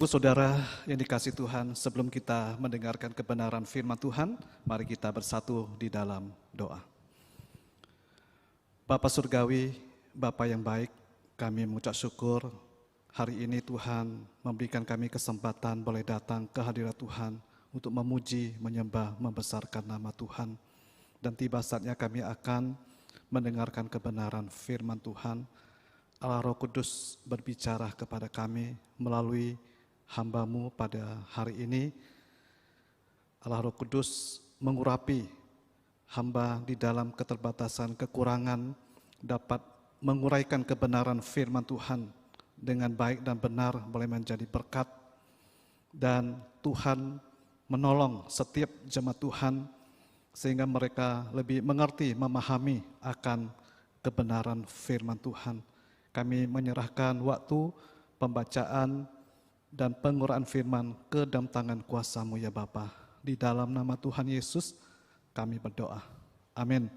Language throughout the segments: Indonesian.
Bu Saudara yang dikasihi Tuhan, sebelum kita mendengarkan kebenaran firman Tuhan, mari kita bersatu di dalam doa. Bapa Surgawi, Bapa yang baik, kami mengucap syukur hari ini Tuhan memberikan kami kesempatan boleh datang ke hadirat Tuhan untuk memuji, menyembah, membesarkan nama Tuhan. Dan tiba saatnya kami akan mendengarkan kebenaran firman Tuhan. Allah Roh Kudus berbicara kepada kami melalui hamba-Mu pada hari ini. Allah Roh Kudus mengurapi hamba di dalam keterbatasan, kekurangan, dapat menguraikan kebenaran firman Tuhan dengan baik dan benar, boleh menjadi berkat. Dan Tuhan menolong setiap jemaat Tuhan sehingga mereka lebih mengerti, memahami akan kebenaran firman Tuhan. Kami menyerahkan waktu pembacaan dan pengurapan firman ke dalam tangan kuasa-Mu ya Bapa. Di dalam nama Tuhan Yesus kami berdoa. Amin.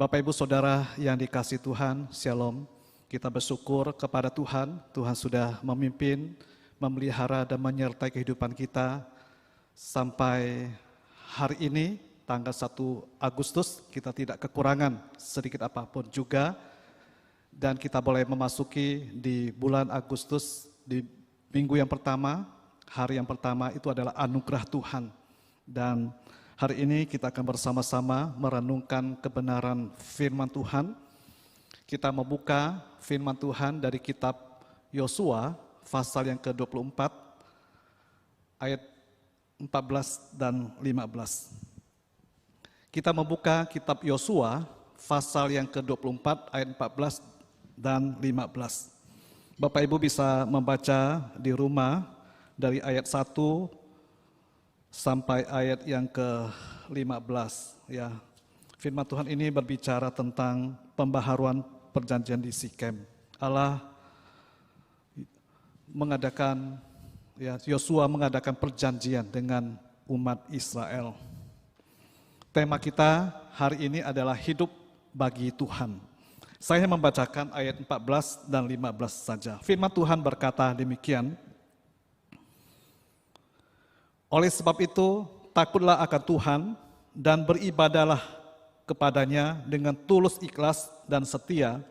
Bapak Ibu Saudara yang dikasihi Tuhan, Shalom. Kita bersyukur kepada Tuhan. Tuhan sudah memimpin, memelihara dan menyertai kehidupan kita sampai hari ini tanggal 1 Agustus. Kita tidak kekurangan sedikit apapun juga. Dan kita boleh memasuki di bulan Agustus, di minggu yang pertama, hari yang pertama itu adalah anugerah Tuhan. Dan hari ini kita akan bersama-sama merenungkan kebenaran firman Tuhan. Kita membuka firman Tuhan dari kitab Yosua, pasal yang ke-24, ayat 14 dan 15. Kita membuka kitab Yosua, pasal yang ke-24, ayat 14 dan 15. Bapak Ibu bisa membaca di rumah dari ayat 1 sampai ayat yang ke-15 ya. Firman Tuhan ini berbicara tentang pembaharuan perjanjian di Sikem. Allah mengadakan Yosua mengadakan perjanjian dengan umat Israel. Tema kita hari ini adalah hidup bagi Tuhan. Saya membacakan ayat 14 dan 15 saja. Firman Tuhan berkata demikian. Oleh sebab itu, takutlah akan Tuhan dan beribadahlah kepadanya dengan tulus ikhlas dan setia.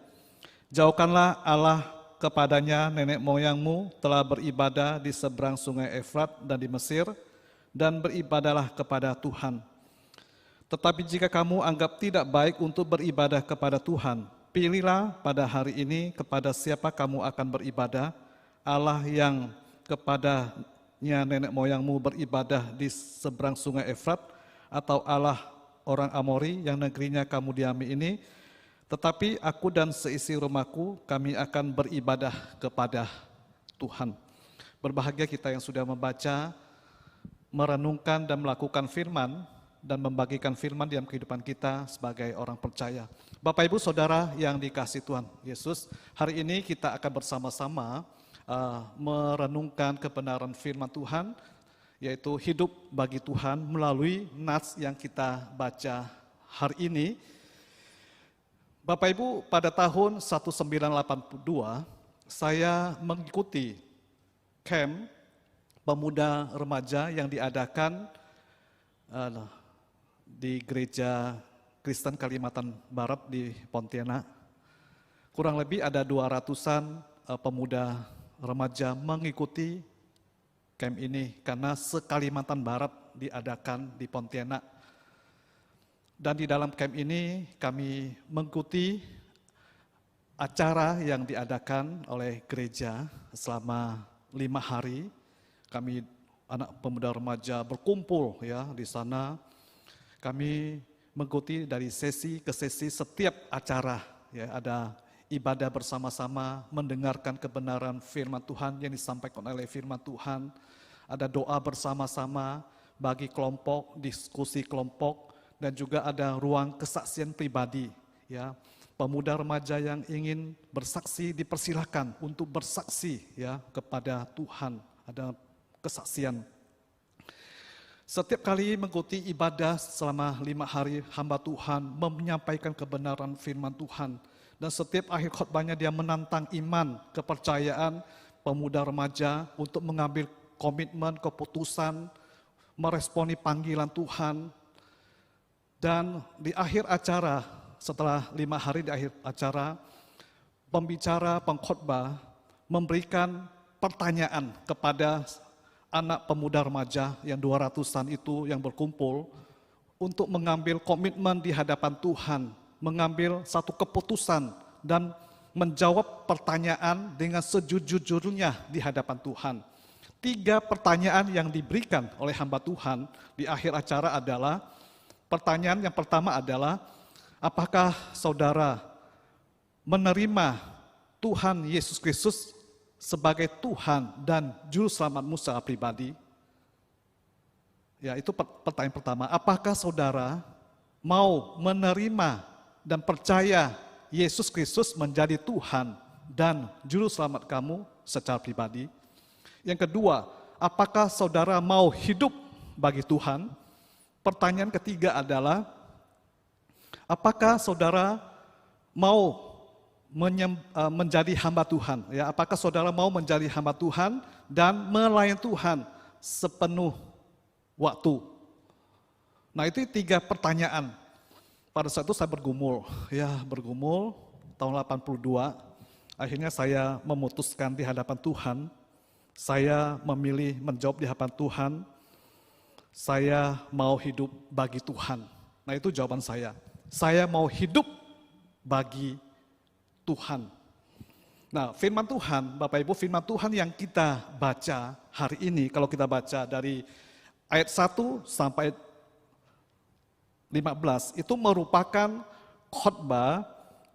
Jauhkanlah Allah kepadanya nenek moyangmu telah beribadah di seberang sungai Efrat dan di Mesir, dan beribadahlah kepada Tuhan. Tetapi jika kamu anggap tidak baik untuk beribadah kepada Tuhan, pilihlah pada hari ini kepada siapa kamu akan beribadah, Allah yang kepadanya nenek moyangmu beribadah di seberang sungai Efrat, atau Allah orang Amori yang negerinya kamu diami ini. Tetapi aku dan seisi rumahku, kami akan beribadah kepada Tuhan. Berbahagia kita yang sudah membaca, merenungkan dan melakukan firman, dan membagikan firman dalam kehidupan kita sebagai orang percaya. Bapak Ibu Saudara yang dikasihi Tuhan Yesus, hari ini kita akan bersama-sama merenungkan kebenaran firman Tuhan, yaitu hidup bagi Tuhan melalui nats yang kita baca hari ini. Bapak Ibu, pada tahun 1982 saya mengikuti camp pemuda remaja yang diadakan di gereja Kristen Kalimantan Barat di Pontianak. Kurang lebih ada 200-an pemuda remaja mengikuti camp ini karena se-Kalimantan Barat diadakan di Pontianak. Dan di dalam camp ini kami mengikuti acara yang diadakan oleh gereja selama 5 hari. Kami anak pemuda remaja berkumpul ya di sana. Kami mengikuti dari sesi ke sesi setiap acara, ya ada ibadah bersama-sama, mendengarkan kebenaran firman Tuhan yang disampaikan oleh firman Tuhan, ada doa bersama-sama bagi kelompok, diskusi kelompok, dan juga ada ruang kesaksian pribadi. Ya, pemuda remaja yang ingin bersaksi dipersilakan untuk bersaksi ya kepada Tuhan, ada kesaksian. Setiap kali mengikuti ibadah selama 5 hari, hamba Tuhan menyampaikan kebenaran firman Tuhan. Dan setiap akhir khotbahnya dia menantang iman, kepercayaan, pemuda remaja untuk mengambil komitmen, keputusan, meresponi panggilan Tuhan. Dan di akhir acara, setelah 5 hari di akhir acara, pembicara, pengkhotbah memberikan pertanyaan kepada anak pemuda remaja yang 200-an itu yang berkumpul untuk mengambil komitmen di hadapan Tuhan, mengambil satu keputusan dan menjawab pertanyaan dengan sejujur-jujurnya di hadapan Tuhan. 3 pertanyaan yang diberikan oleh hamba Tuhan di akhir acara adalah, pertanyaan yang pertama adalah, apakah saudara menerima Tuhan Yesus Kristus sebagai Tuhan dan Juru Selamatmu secara pribadi? Ya, itu pertanyaan pertama. Apakah saudara mau menerima dan percaya Yesus Kristus menjadi Tuhan dan Juru Selamat kamu secara pribadi? Yang kedua, apakah saudara mau hidup bagi Tuhan? Pertanyaan ketiga adalah, apakah saudara mau menjadi hamba Tuhan? Ya, apakah saudara mau menjadi hamba Tuhan dan melayani Tuhan sepenuh waktu? Nah, itu 3 pertanyaan. Pada saat itu saya bergumul tahun 82. Akhirnya saya memutuskan di hadapan Tuhan, saya memilih menjawab di hadapan Tuhan, saya mau hidup bagi Tuhan. Nah, itu jawaban saya. Saya mau hidup bagi Tuhan. Nah, firman Tuhan, Bapak Ibu, firman Tuhan yang kita baca hari ini, kalau kita baca dari ayat 1 sampai 15, itu merupakan khotbah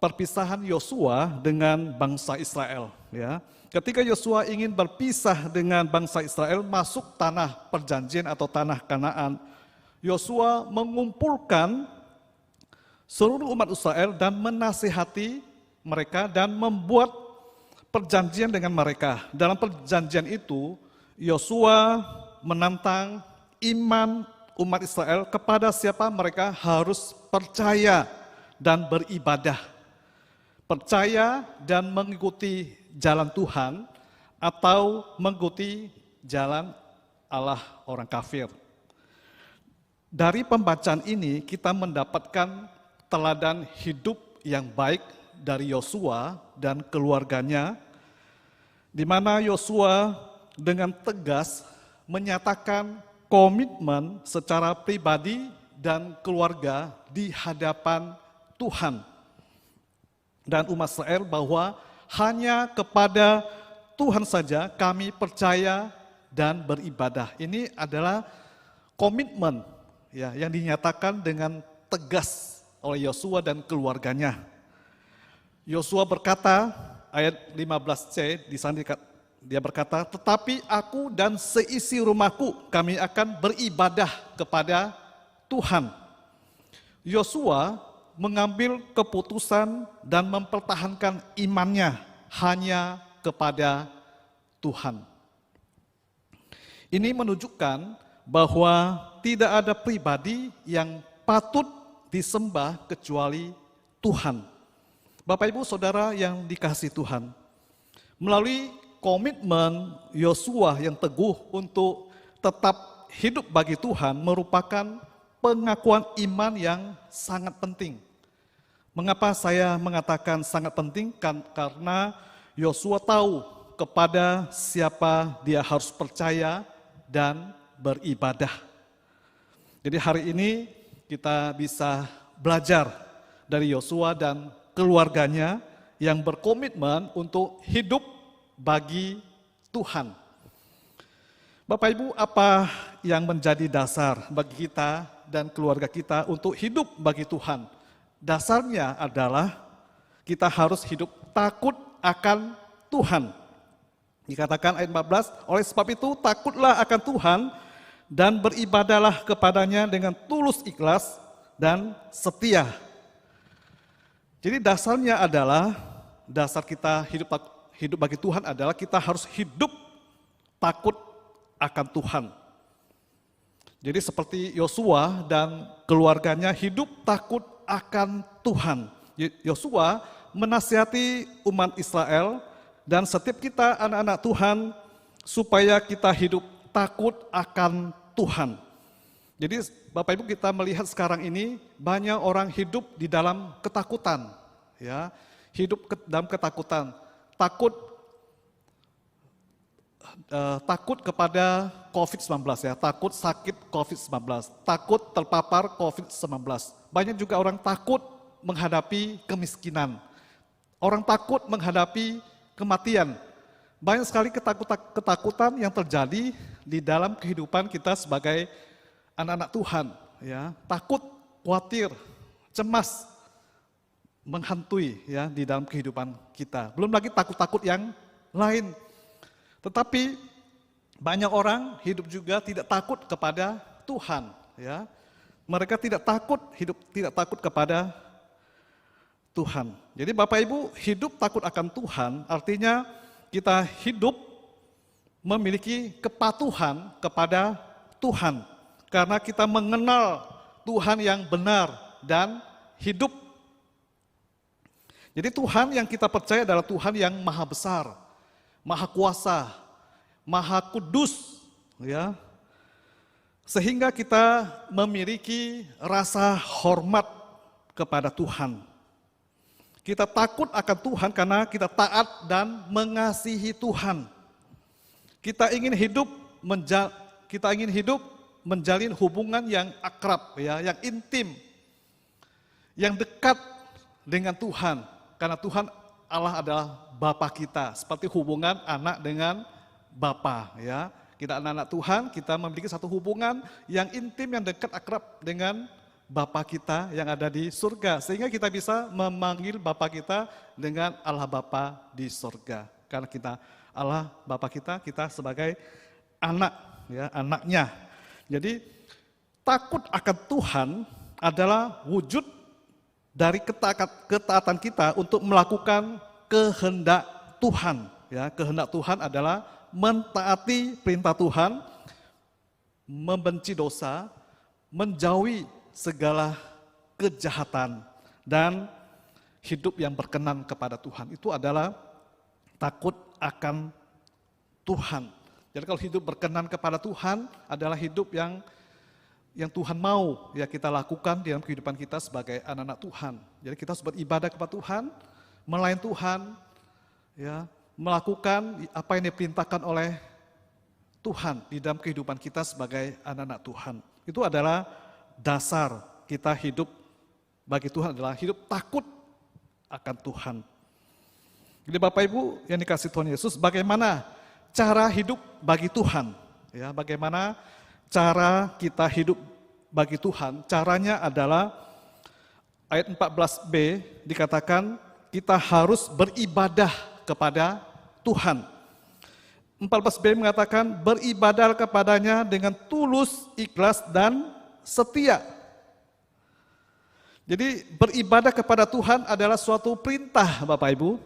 perpisahan Yosua dengan bangsa Israel. Ya. Ketika Yosua ingin berpisah dengan bangsa Israel masuk tanah perjanjian atau tanah Kanaan, Yosua mengumpulkan seluruh umat Israel dan menasihati mereka dan membuat perjanjian dengan mereka. Dalam perjanjian itu, Yosua menantang iman umat Israel kepada siapa mereka harus percaya dan beribadah. Percaya dan mengikuti jalan Tuhan atau mengikuti jalan Allah orang kafir. Dari pembacaan ini kita mendapatkan teladan hidup yang baik dari Yosua dan keluarganya, di mana Yosua dengan tegas menyatakan komitmen secara pribadi dan keluarga di hadapan Tuhan dan umat Israel bahwa hanya kepada Tuhan saja kami percaya dan beribadah. Ini adalah komitmen ya, yang dinyatakan dengan tegas oleh Yosua dan keluarganya. Yosua berkata, ayat 15c, di sana dia berkata, tetapi aku dan seisi rumahku, kami akan beribadah kepada Tuhan. Yosua mengambil keputusan dan mempertahankan imannya hanya kepada Tuhan. Ini menunjukkan bahwa tidak ada pribadi yang patut disembah kecuali Tuhan. Bapak Ibu Saudara yang dikasihi Tuhan, melalui komitmen Yosua yang teguh untuk tetap hidup bagi Tuhan merupakan pengakuan iman yang sangat penting. Mengapa saya mengatakan sangat penting? Karena Yosua tahu kepada siapa dia harus percaya dan beribadah. Jadi hari ini kita bisa belajar dari Yosua dan keluarganya yang berkomitmen untuk hidup bagi Tuhan. Bapak Ibu, apa yang menjadi dasar bagi kita dan keluarga kita untuk hidup bagi Tuhan? Dasarnya adalah kita harus hidup takut akan Tuhan. Dikatakan ayat 14, oleh sebab itu takutlah akan Tuhan dan beribadahlah kepadanya dengan tulus ikhlas dan setia. Jadi dasarnya adalah, dasar kita hidup bagi Tuhan adalah kita harus hidup takut akan Tuhan. Jadi seperti Yosua dan keluarganya hidup takut akan Tuhan. Yosua menasihati umat Israel Dan setiap kita anak-anak Tuhan, supaya kita hidup takut akan Tuhan. Jadi Bapak Ibu, kita melihat sekarang ini banyak orang hidup di dalam ketakutan, ya, dalam ketakutan, takut kepada COVID-19, ya, takut sakit COVID-19, takut terpapar COVID-19. Banyak juga orang takut menghadapi kemiskinan, orang takut menghadapi kematian. Banyak sekali ketakutan yang terjadi di dalam kehidupan kita sebagai anak-anak Tuhan, ya. Takut, khawatir, cemas menghantui, ya, di dalam kehidupan kita. Belum lagi takut-takut yang lain. Tetapi banyak orang hidup juga tidak takut kepada Tuhan, ya. Mereka tidak takut kepada Tuhan. Jadi Bapak Ibu, hidup takut akan Tuhan artinya kita hidup memiliki kepatuhan kepada Tuhan. Karena kita mengenal Tuhan yang benar dan hidup. Jadi Tuhan yang kita percaya adalah Tuhan yang maha besar, maha kuasa, maha kudus, ya. Sehingga kita memiliki rasa hormat kepada Tuhan. Kita takut akan Tuhan karena kita taat dan mengasihi Tuhan. Kita ingin hidup menjalin hubungan yang akrab, ya, yang intim, yang dekat dengan Tuhan. Karena Tuhan Allah adalah Bapa kita, seperti hubungan anak dengan Bapa, ya. Kita anak-anak Tuhan, kita memiliki satu hubungan yang intim, yang dekat, akrab dengan Bapa kita yang ada di surga. Sehingga kita bisa memanggil Bapa kita dengan Allah Bapa di surga. Karena kita Allah Bapa kita sebagai anak, ya, anaknya. Jadi takut akan Tuhan adalah wujud dari ketaatan kita untuk melakukan kehendak Tuhan. Ya, kehendak Tuhan adalah mentaati perintah Tuhan, membenci dosa, menjauhi segala kejahatan, dan hidup yang berkenan kepada Tuhan. Itu adalah takut akan Tuhan. Jadi kalau hidup berkenan kepada Tuhan adalah hidup yang Tuhan mau, ya, kita lakukan dalam kehidupan kita sebagai anak-anak Tuhan. Jadi kita harus beribadah kepada Tuhan, melayani Tuhan, ya, melakukan apa yang diperintahkan oleh Tuhan di dalam kehidupan kita sebagai anak-anak Tuhan. Itu adalah dasar kita hidup bagi Tuhan, adalah hidup takut akan Tuhan. Jadi Bapak Ibu yang dikasihi Tuhan Yesus, bagaimana cara hidup bagi Tuhan? Ya, bagaimana cara kita hidup bagi Tuhan? Caranya adalah ayat 14b dikatakan kita harus beribadah kepada Tuhan. 14b mengatakan beribadah kepadanya dengan tulus, ikhlas, dan setia. Jadi beribadah kepada Tuhan adalah suatu perintah, Bapak Ibu.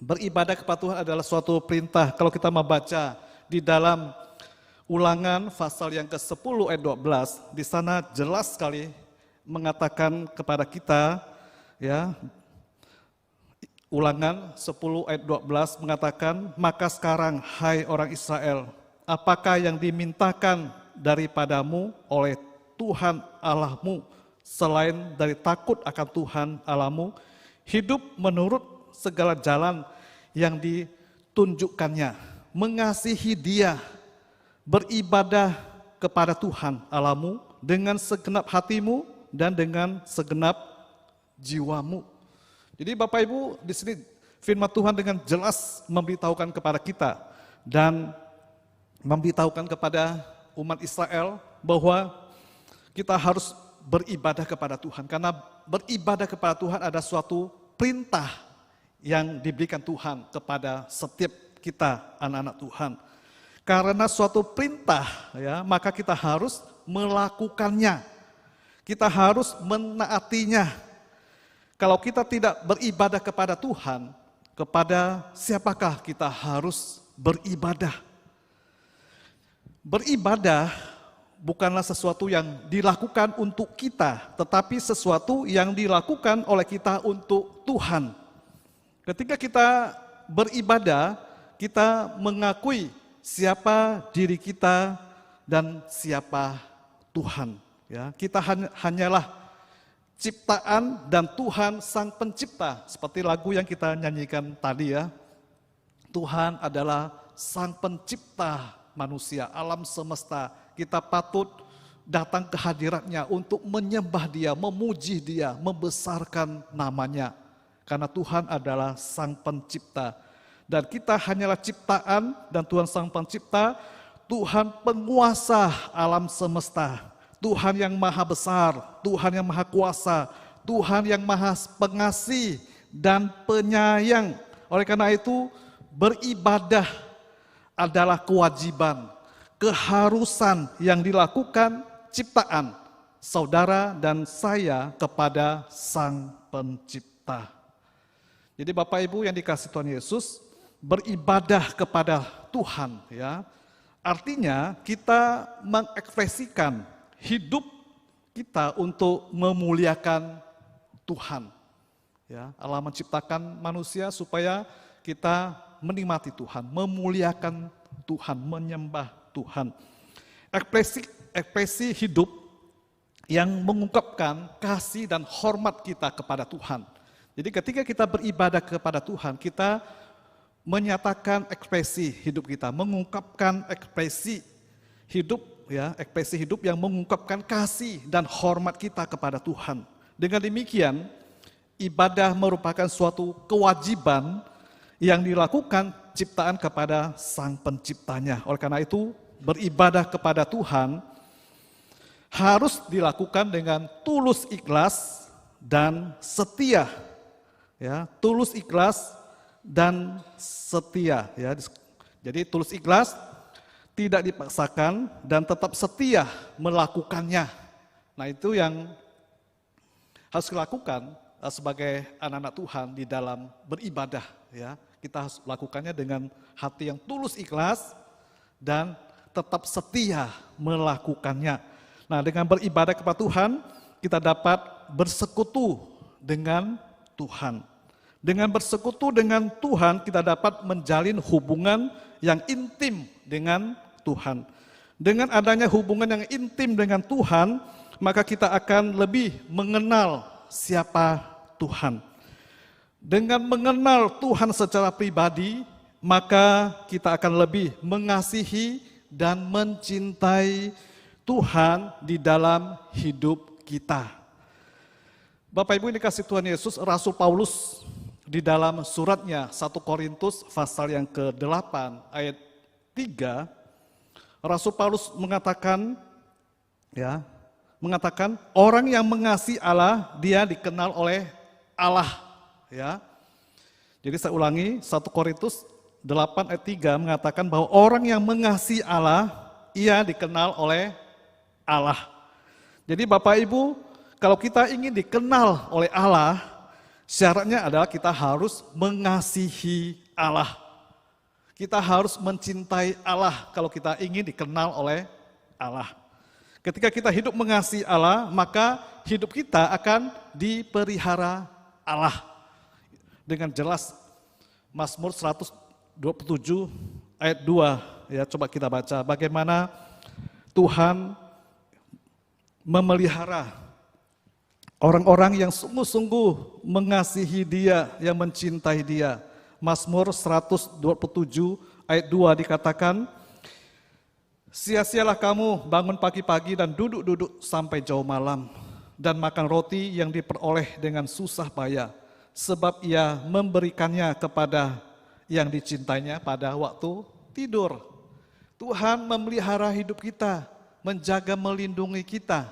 Beribadah kepada Tuhan adalah suatu perintah. Kalau kita membaca di dalam Ulangan pasal yang ke-10 ayat 12, di sana jelas sekali mengatakan kepada kita, ya, Ulangan 10 ayat 12 mengatakan, maka sekarang hai orang Israel, apakah yang dimintakan daripadamu oleh Tuhan Allahmu selain dari takut akan Tuhan Allahmu, hidup menurut segala jalan yang ditunjukkannya, mengasihi Dia, beribadah kepada Tuhan Allahmu dengan segenap hatimu dan dengan segenap jiwamu. Jadi Bapak Ibu, di sini firman Tuhan dengan jelas memberitahukan kepada kita dan memberitahukan kepada umat Israel bahwa kita harus beribadah kepada Tuhan. Karena beribadah kepada Tuhan ada suatu perintah yang diberikan Tuhan kepada setiap kita anak-anak Tuhan. Karena suatu perintah, ya, maka kita harus melakukannya. Kita harus menaatinya. Kalau kita tidak beribadah kepada Tuhan, kepada siapakah kita harus beribadah? Beribadah bukanlah sesuatu yang dilakukan untuk kita, tetapi sesuatu yang dilakukan oleh kita untuk Tuhan. Ketika kita beribadah, kita mengakui siapa diri kita dan siapa Tuhan. Ya, kita hanyalah ciptaan dan Tuhan sang pencipta. Seperti lagu yang kita nyanyikan tadi ya. Tuhan adalah sang pencipta manusia, alam semesta. Kita patut datang ke hadiratnya untuk menyembah dia, memuji dia, membesarkan namanya. Karena Tuhan adalah sang pencipta. Dan kita hanyalah ciptaan dan Tuhan sang pencipta, Tuhan penguasa alam semesta. Tuhan yang maha besar, Tuhan yang maha kuasa, Tuhan yang maha pengasih dan penyayang. Oleh karena itu, beribadah adalah kewajiban, keharusan yang dilakukan ciptaan saudara dan saya kepada Sang Pencipta. Jadi Bapak Ibu yang dikasihi Tuhan Yesus, beribadah kepada Tuhan ya. Artinya kita mengekspresikan hidup kita untuk memuliakan Tuhan. Ya, Allah menciptakan manusia supaya kita menikmati Tuhan, memuliakan Tuhan, menyembah Tuhan. Ekspresi hidup yang mengungkapkan kasih dan hormat kita kepada Tuhan. Jadi ketika kita beribadah kepada Tuhan, kita menyatakan ekspresi hidup kita, mengungkapkan ekspresi hidup ya, ekspresi hidup yang mengungkapkan kasih dan hormat kita kepada Tuhan. Dengan demikian, ibadah merupakan suatu kewajiban yang dilakukan ciptaan kepada Sang Penciptanya. Oleh karena itu, beribadah kepada Tuhan harus dilakukan dengan tulus ikhlas dan setia. Ya, tulus ikhlas dan setia. Ya. Jadi tulus ikhlas, tidak dipaksakan dan tetap setia melakukannya. Nah itu yang harus dilakukan sebagai anak-anak Tuhan di dalam beribadah. Ya. Kita harus lakukannya dengan hati yang tulus ikhlas dan tetap setia melakukannya. Nah dengan beribadah kepada Tuhan, kita dapat bersekutu dengan Tuhan. Dengan bersekutu dengan Tuhan, kita dapat menjalin hubungan yang intim dengan Tuhan. Dengan adanya hubungan yang intim dengan Tuhan, maka kita akan lebih mengenal siapa Tuhan. Dengan mengenal Tuhan secara pribadi, maka kita akan lebih mengasihi dan mencintai Tuhan di dalam hidup kita. Bapak Ibu yang dikasihi Tuhan Yesus, Rasul Paulus di dalam suratnya 1 Korintus pasal yang ke-8 ayat 3, Rasul Paulus mengatakan orang yang mengasihi Allah, dia dikenal oleh Allah. Ya. Jadi saya ulangi, 1 Korintus 8 ayat 3 mengatakan bahwa orang yang mengasihi Allah, ia dikenal oleh Allah. Jadi Bapak Ibu, kalau kita ingin dikenal oleh Allah, syaratnya adalah kita harus mengasihi Allah. Kita harus mencintai Allah kalau kita ingin dikenal oleh Allah. Ketika kita hidup mengasihi Allah, maka hidup kita akan dipelihara Allah. Dengan jelas Mazmur 127 ayat 2 ya, coba kita baca bagaimana Tuhan memelihara orang-orang yang sungguh-sungguh mengasihi Dia, yang mencintai Dia. Mazmur 127 ayat 2 dikatakan, sia-sialah kamu bangun pagi-pagi dan duduk-duduk sampai jauh malam, dan makan roti yang diperoleh dengan susah payah, sebab ia memberikannya kepada yang dicintainya pada waktu tidur. Tuhan memelihara hidup kita, menjaga, melindungi kita.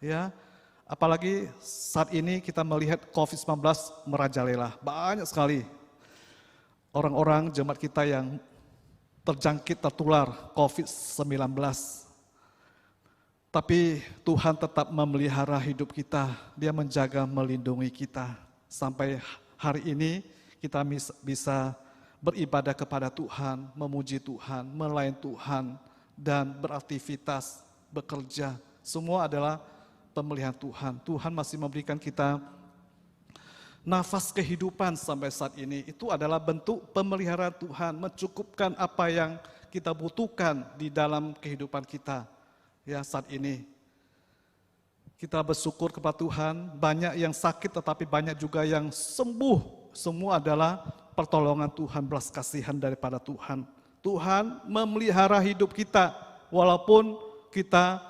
Ya, apalagi saat ini kita melihat COVID-19 merajalela. Banyak sekali orang-orang jemaat kita yang terjangkit, tertular COVID-19. Tapi Tuhan tetap memelihara hidup kita, Dia menjaga, melindungi kita. Sampai hari ini kita bisa beribadah kepada Tuhan, memuji Tuhan, melayani Tuhan, dan beraktivitas, bekerja. Semua adalah pemeliharaan Tuhan. Tuhan masih memberikan kita nafas kehidupan sampai saat ini. Itu adalah bentuk pemeliharaan Tuhan, mencukupkan apa yang kita butuhkan di dalam kehidupan kita. Ya, saat ini kita bersyukur kepada Tuhan, banyak yang sakit tetapi banyak juga yang sembuh. Semua adalah pertolongan Tuhan, belas kasihan daripada Tuhan. Tuhan memelihara hidup kita, walaupun kita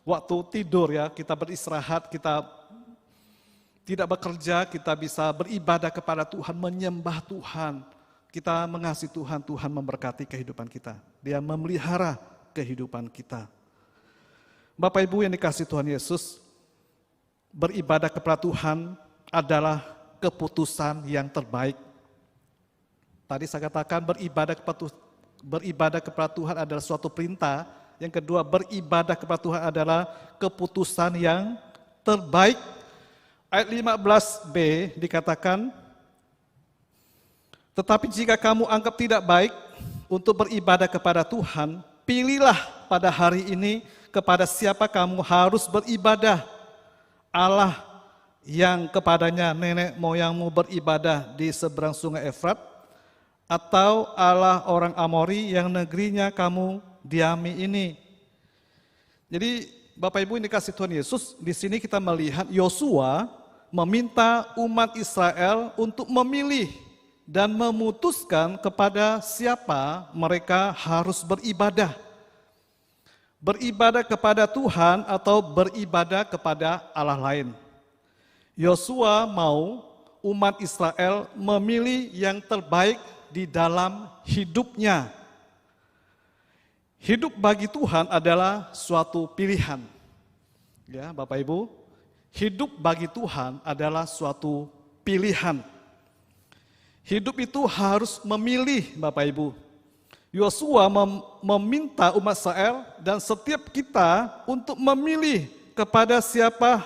waktu tidur ya, kita beristirahat, kita tidak bekerja, kita bisa beribadah kepada Tuhan, menyembah Tuhan. Kita mengasihi Tuhan, Tuhan memberkati kehidupan kita. Dia memelihara kehidupan kita. Bapak Ibu yang dikasihi Tuhan Yesus, beribadah kepada Tuhan adalah keputusan yang terbaik. Tadi saya katakan beribadah kepada Tuhan adalah suatu perintah. Yang kedua, beribadah kepada Tuhan adalah keputusan yang terbaik. Ayat 15b dikatakan, tetapi jika kamu anggap tidak baik untuk beribadah kepada Tuhan, pilihlah pada hari ini kepada siapa kamu harus beribadah. Allah yang kepadanya nenek moyangmu beribadah di seberang sungai Efrat, atau Allah orang Amori yang negerinya kamu diami ini. Jadi Bapak Ibu yang dikasihi Tuhan Yesus, di sini kita melihat Yosua meminta umat Israel untuk memilih dan memutuskan kepada siapa mereka harus beribadah. Beribadah kepada Tuhan atau beribadah kepada Allah lain. Yosua mau umat Israel memilih yang terbaik di dalam hidupnya. Hidup bagi Tuhan adalah suatu pilihan. Ya, Bapak Ibu, hidup bagi Tuhan adalah suatu pilihan. Hidup itu harus memilih, Bapak Ibu. Yosua meminta umat Israel dan setiap kita untuk memilih kepada siapa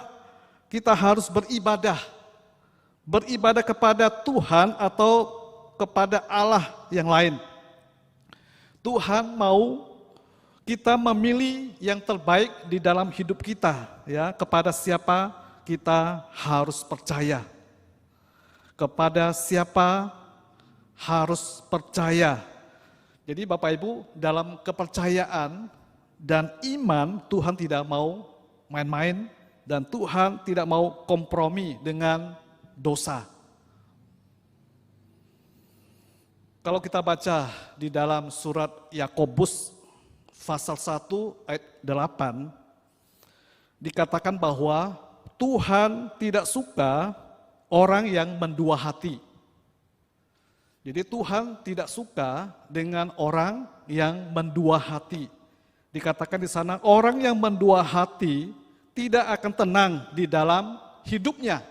kita harus beribadah. Beribadah kepada Tuhan atau kepada Allah yang lain. Tuhan mau kita memilih yang terbaik di dalam hidup kita, ya, kepada siapa kita harus percaya. Kepada siapa harus percaya. Jadi Bapak Ibu, dalam kepercayaan dan iman, Tuhan tidak mau main-main dan Tuhan tidak mau kompromi dengan dosa. Kalau kita baca di dalam surat Yakobus pasal 1 ayat 8, dikatakan bahwa Tuhan tidak suka orang yang mendua hati. Jadi Tuhan tidak suka dengan orang yang mendua hati. Dikatakan di sana, orang yang mendua hati tidak akan tenang di dalam hidupnya.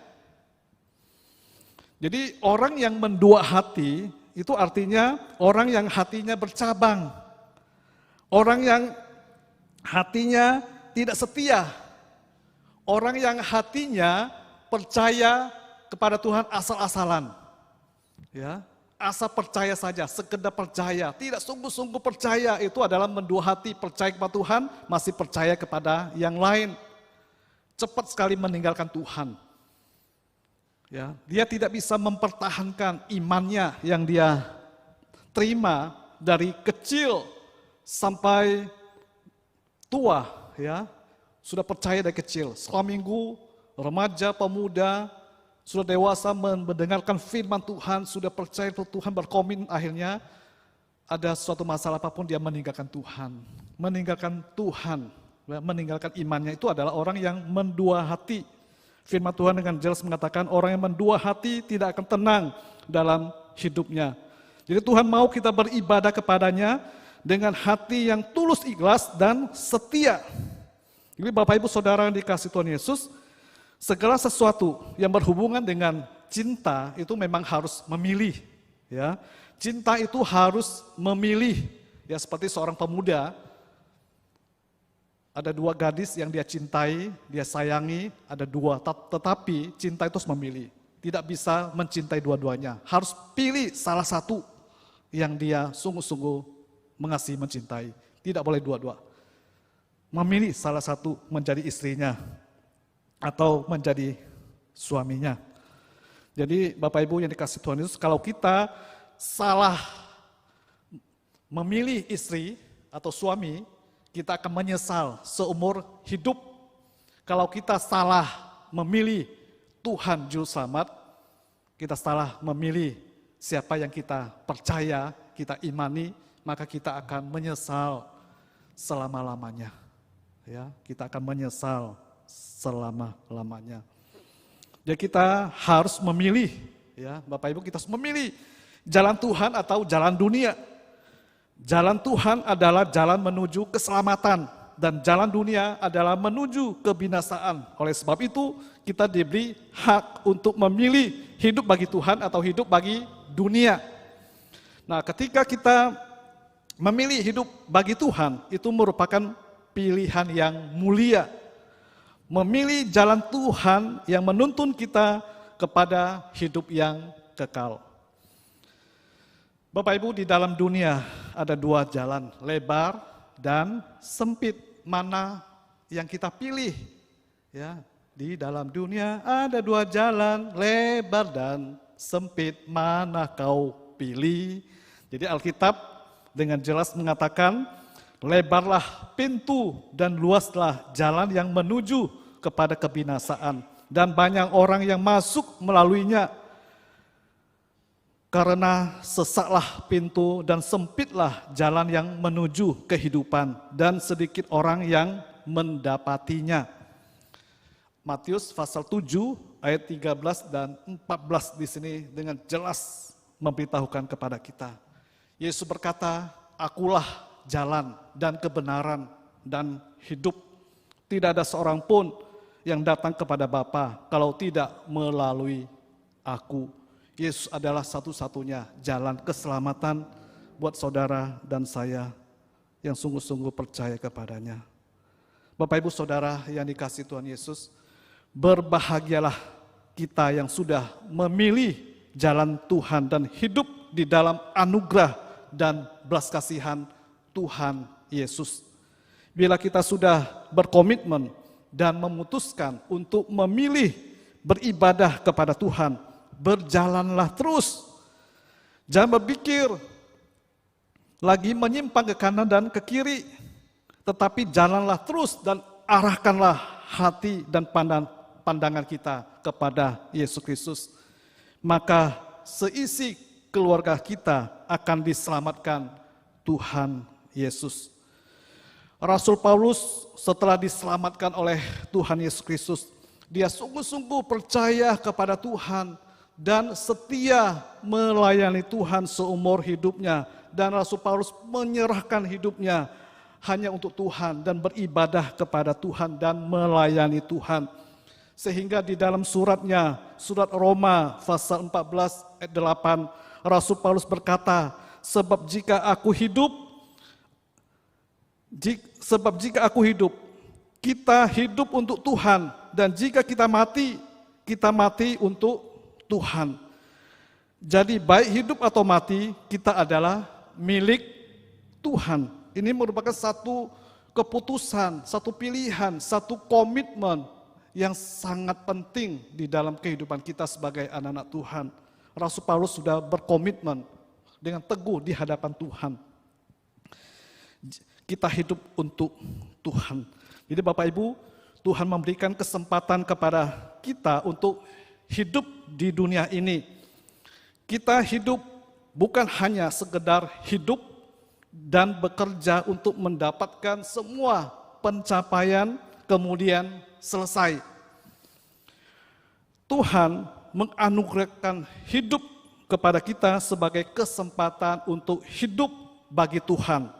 Jadi orang yang mendua hati itu artinya orang yang hatinya bercabang. Orang yang hatinya tidak setia. Orang yang hatinya percaya kepada Tuhan asal-asalan. Ya, asal percaya saja, sekedar percaya, tidak sungguh-sungguh percaya, itu adalah mendua hati, percaya kepada Tuhan, masih percaya kepada yang lain. Cepat sekali meninggalkan Tuhan. Ya, dia tidak bisa mempertahankan imannya yang dia terima dari kecil sampai tua, ya. Sudah percaya dari kecil, sekolah minggu, remaja, pemuda, sudah dewasa mendengarkan firman Tuhan, sudah percaya Tuhan, berkomitmen, akhirnya ada suatu masalah apapun dia meninggalkan Tuhan. Meninggalkan Tuhan, meninggalkan imannya, itu adalah orang yang mendua hati. Firman Tuhan dengan jelas mengatakan orang yang mendua hati tidak akan tenang dalam hidupnya. Jadi Tuhan mau kita beribadah kepadanya dengan hati yang tulus, ikhlas, dan setia. Jadi Bapak Ibu Saudara yang dikasihi Tuhan Yesus, segala sesuatu yang berhubungan dengan cinta itu memang harus memilih. Ya, cinta itu harus memilih. Ya, seperti seorang pemuda, ada dua gadis yang dia cintai, dia sayangi, ada dua, tetapi cinta itu harus memilih. Tidak bisa mencintai dua-duanya, harus pilih salah satu yang dia sungguh-sungguh mengasihi, mencintai. Tidak boleh dua-dua. Memilih salah satu menjadi istrinya atau menjadi suaminya. Jadi Bapak Ibu yang dikasih Tuhan Yesus, kalau kita salah memilih istri atau suami, kita akan menyesal seumur hidup. Kalau kita salah memilih Tuhan Juru Selamat, kita salah memilih siapa yang kita percaya, kita imani, maka kita akan menyesal selama-lamanya. Ya, kita akan menyesal selama-lamanya. Jadi kita harus memilih, ya Bapak Ibu, kita harus memilih jalan Tuhan atau jalan dunia. Jalan Tuhan adalah jalan menuju keselamatan dan jalan dunia adalah menuju kebinasaan. Oleh sebab itu kita diberi hak untuk memilih hidup bagi Tuhan atau hidup bagi dunia. Nah, ketika kita memilih hidup bagi Tuhan, itu merupakan pilihan yang mulia. Memilih jalan Tuhan yang menuntun kita kepada hidup yang kekal. Bapak Ibu, di dalam dunia ada dua jalan, lebar dan sempit. Mana yang kita pilih? Ya, di dalam dunia ada dua jalan, lebar dan sempit. Mana kau pilih? Jadi Alkitab dengan jelas mengatakan, lebarlah pintu dan luaslah jalan yang menuju kepada kebinasaan, dan banyak orang yang masuk melaluinya. Karena sesaklah pintu dan sempitlah jalan yang menuju kehidupan, dan sedikit orang yang mendapatinya. Matius pasal 7 ayat 13 dan 14 di sini dengan jelas memberitahukan kepada kita. Yesus berkata, "Akulah jalan dan kebenaran dan hidup. Tidak ada seorang pun yang datang kepada Bapa kalau tidak melalui aku." Yesus adalah satu-satunya jalan keselamatan buat saudara dan saya yang sungguh-sungguh percaya kepadanya. Bapak Ibu Saudara yang dikasihi Tuhan Yesus, berbahagialah kita yang sudah memilih jalan Tuhan dan hidup di dalam anugerah dan belas kasihan Tuhan Yesus. Bila kita sudah berkomitmen dan memutuskan untuk memilih beribadah kepada Tuhan, berjalanlah terus. Jangan berpikir lagi menyimpang ke kanan dan ke kiri, tetapi jalanlah terus dan arahkanlah hati dan pandangan kita kepada Yesus Kristus. Maka seisi keluarga kita akan diselamatkan Tuhan Yesus. Rasul Paulus setelah diselamatkan oleh Tuhan Yesus Kristus, dia sungguh-sungguh percaya kepada Tuhan dan setia melayani Tuhan seumur hidupnya. Dan Rasul Paulus menyerahkan hidupnya hanya untuk Tuhan dan beribadah kepada Tuhan dan melayani Tuhan. Sehingga di dalam suratnya, surat Roma pasal 14 ayat 8, Rasul Paulus berkata, sebab jika aku hidup, kita hidup untuk Tuhan, dan jika kita mati untuk Tuhan. Jadi baik hidup atau mati, kita adalah milik Tuhan. Ini merupakan satu keputusan, satu pilihan, satu komitmen yang sangat penting di dalam kehidupan kita sebagai anak-anak Tuhan. Rasul Paulus sudah berkomitmen dengan teguh di hadapan Tuhan. Kita hidup untuk Tuhan. Jadi Bapak Ibu, Tuhan memberikan kesempatan kepada kita untuk hidup di dunia ini. Kita hidup bukan hanya sekedar hidup dan bekerja untuk mendapatkan semua pencapaian kemudian selesai. Tuhan menganugerahkan hidup kepada kita sebagai kesempatan untuk hidup bagi Tuhan,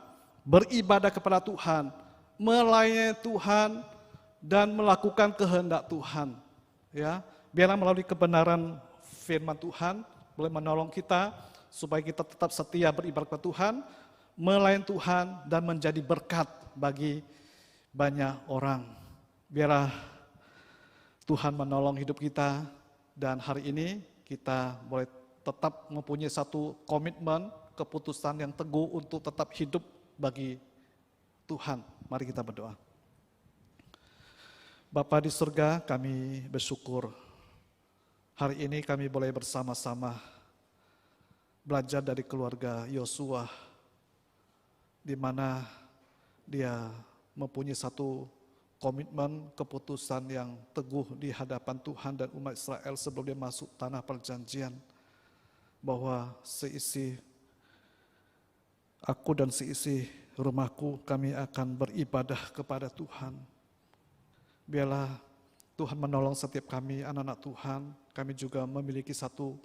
beribadah kepada Tuhan, melayani Tuhan, dan melakukan kehendak Tuhan. Ya, biarlah melalui kebenaran firman Tuhan boleh menolong kita supaya kita tetap setia beribadah kepada Tuhan, melayani Tuhan, dan menjadi berkat bagi banyak orang. Biarlah Tuhan menolong hidup kita, dan hari ini kita boleh tetap mempunyai satu komitmen, keputusan yang teguh untuk tetap hidup bagi Tuhan. Mari kita berdoa. Bapa di surga, kami bersyukur Hari ini kami boleh bersama-sama belajar dari keluarga Yosua, di mana dia mempunyai satu komitmen, keputusan yang teguh di hadapan Tuhan dan umat Israel sebelum dia masuk tanah perjanjian, bahwa aku dan seisi rumahku kami akan beribadah kepada Tuhan. Biarlah Tuhan menolong setiap kami, anak-anak Tuhan. Kami juga memiliki satu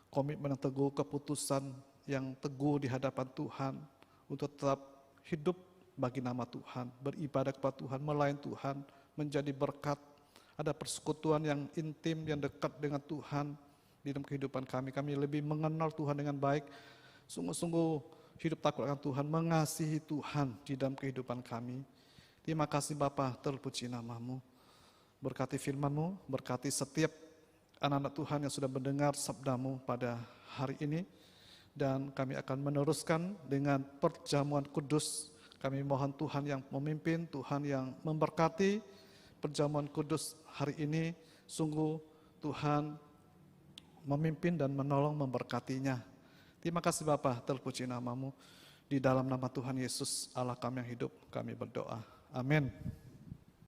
komitmen yang teguh, keputusan yang teguh di hadapan Tuhan untuk tetap hidup bagi nama Tuhan, beribadah kepada Tuhan, melayani Tuhan, menjadi berkat. Ada persekutuan yang intim, yang dekat dengan Tuhan di dalam kehidupan kami. Kami lebih mengenal Tuhan dengan baik, sungguh-sungguh hidup takut akan Tuhan, mengasihi Tuhan di dalam kehidupan kami. Terima kasih Bapa, terpuji nama-Mu. Berkati firman-Mu, berkati setiap anak-anak Tuhan yang sudah mendengar sabda-Mu pada hari ini. Dan kami akan meneruskan dengan perjamuan kudus. Kami mohon Tuhan yang memimpin, Tuhan yang memberkati perjamuan kudus hari ini. Sungguh Tuhan memimpin dan menolong memberkatinya. Terima kasih Bapa, terpuji nama-Mu. Di dalam nama Tuhan Yesus, Allah kami yang hidup, kami berdoa. Amin.